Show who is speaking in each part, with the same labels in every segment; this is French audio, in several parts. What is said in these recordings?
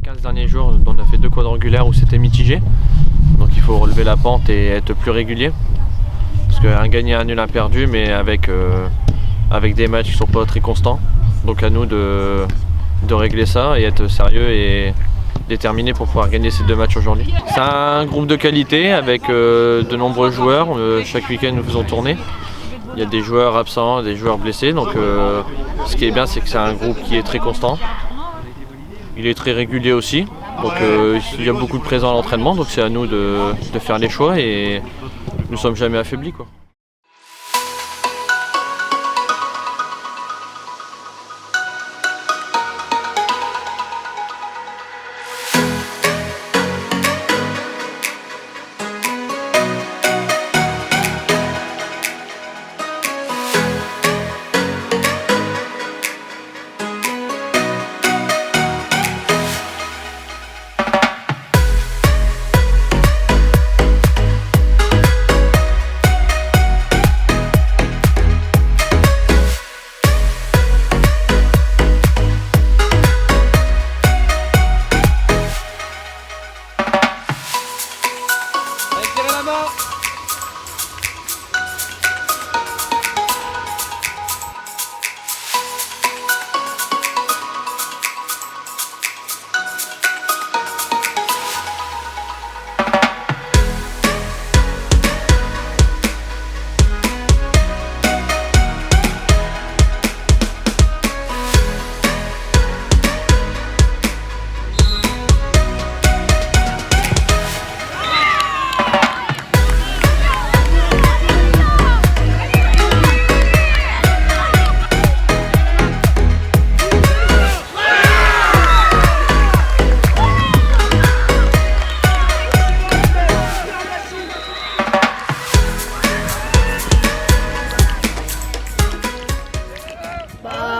Speaker 1: 15 derniers jours, on a fait 2 quadrangulaires où c'était mitigé. Donc il faut relever la pente et être plus régulier. Parce qu'un gagné, un nul, un perdu, mais avec des matchs qui ne sont pas très constants. Donc à nous de régler ça et être sérieux et déterminé pour pouvoir gagner ces 2 matchs aujourd'hui. C'est un groupe de qualité avec de nombreux joueurs. Chaque week-end nous faisons tourner. Il y a des joueurs absents, des joueurs blessés. Donc ce qui est bien, c'est que c'est un groupe qui est très constant. Il est très régulier aussi. Donc il y a beaucoup de présents à l'entraînement. Donc c'est à nous de faire les choix et nous ne sommes jamais affaiblis, quoi.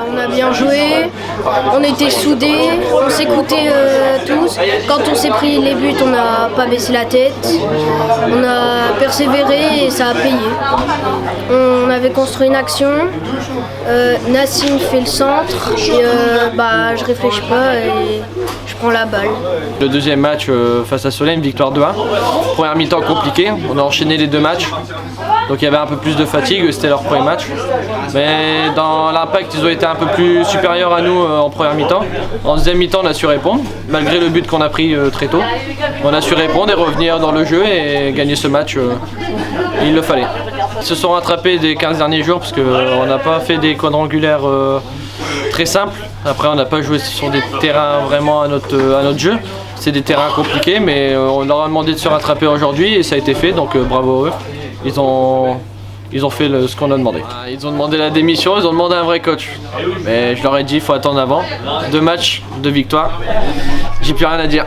Speaker 2: On a bien joué, on était soudés, on s'écoutait tous. Quand on s'est pris les buts, on n'a pas baissé la tête. On a persévéré et ça a payé. On avait construit une action. Nassim fait le centre et je réfléchis pas et je prends la balle.
Speaker 1: Le deuxième match face à Solène, victoire 2-1. Première mi-temps compliquée, on a enchaîné les 2 matchs. Donc il y avait un peu plus de fatigue, c'était leur premier match. Mais dans l'impact, ils ont été un peu plus supérieurs à nous en première mi-temps. En deuxième mi-temps, on a su répondre, malgré le but qu'on a pris très tôt. On a su répondre et revenir dans le jeu et gagner ce match. Il le fallait. Ils se sont rattrapés des 15 derniers jours parce qu'on n'a pas fait des quadrangulaires très simples. Après, on n'a pas joué sur des terrains vraiment à notre jeu. C'est des terrains compliqués, mais on leur a demandé de se rattraper aujourd'hui et ça a été fait, donc bravo à eux. Ils ont fait ce qu'on a demandé. Ils ont demandé la démission, ils ont demandé un vrai coach. Mais je leur ai dit, il faut attendre avant. 2 matchs, 2 victoires. J'ai plus rien à dire.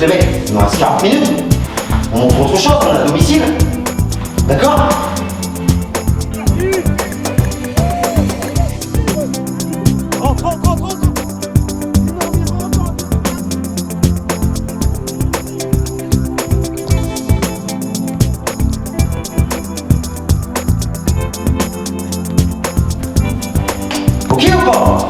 Speaker 3: Les mecs, il nous reste 40 minutes. On montre autre chose, on est à domicile. D'accord ? Ok ou pas ?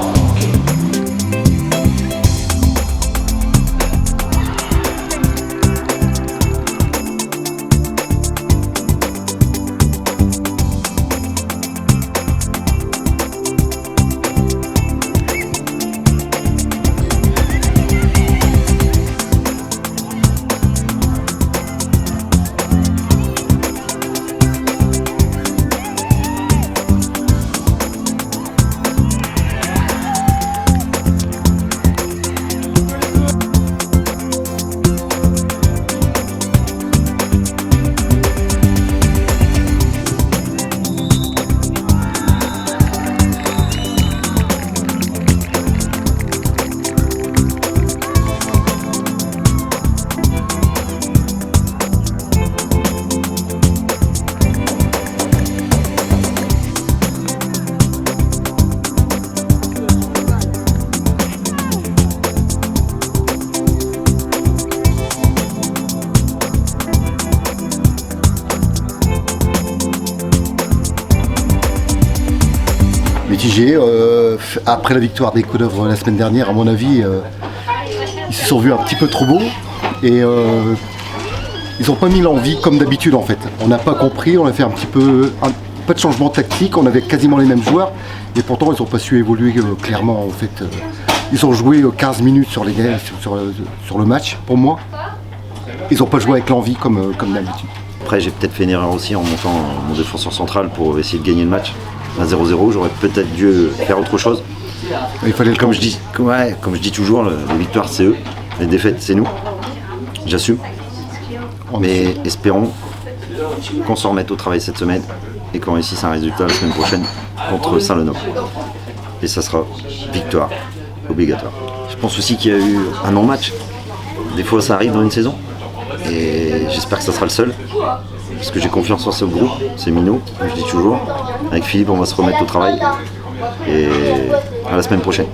Speaker 4: mitigé. Après la victoire des Couleuvres la semaine dernière, à mon avis, ils se sont vus un petit peu trop beaux. Et ils n'ont pas mis l'envie comme d'habitude en fait. On n'a pas compris, on a fait un peu de changement tactique, on avait quasiment les mêmes joueurs. Et pourtant, ils n'ont pas su évoluer clairement en fait. Ils ont joué 15 minutes sur le match, pour moi. Ils n'ont pas joué avec l'envie comme d'habitude.
Speaker 5: Après, j'ai peut-être fait une erreur aussi en montant mon défenseur central pour essayer de gagner le match. À 0-0, j'aurais peut-être dû faire autre chose.
Speaker 4: Il fallait
Speaker 5: comme je dis toujours, les victoires c'est eux, les défaites c'est nous. J'assume. Mais espérons qu'on s'en remette au travail cette semaine et qu'on réussisse un résultat la semaine prochaine contre Saint-Lenoble. Et ça sera victoire obligatoire. Je pense aussi qu'il y a eu un non-match. Des fois ça arrive dans une saison. Et j'espère que ça sera le seul. Parce que j'ai confiance en ce groupe, c'est Minot, comme je dis toujours. Avec Philippe, on va se remettre au travail. Et à la semaine prochaine.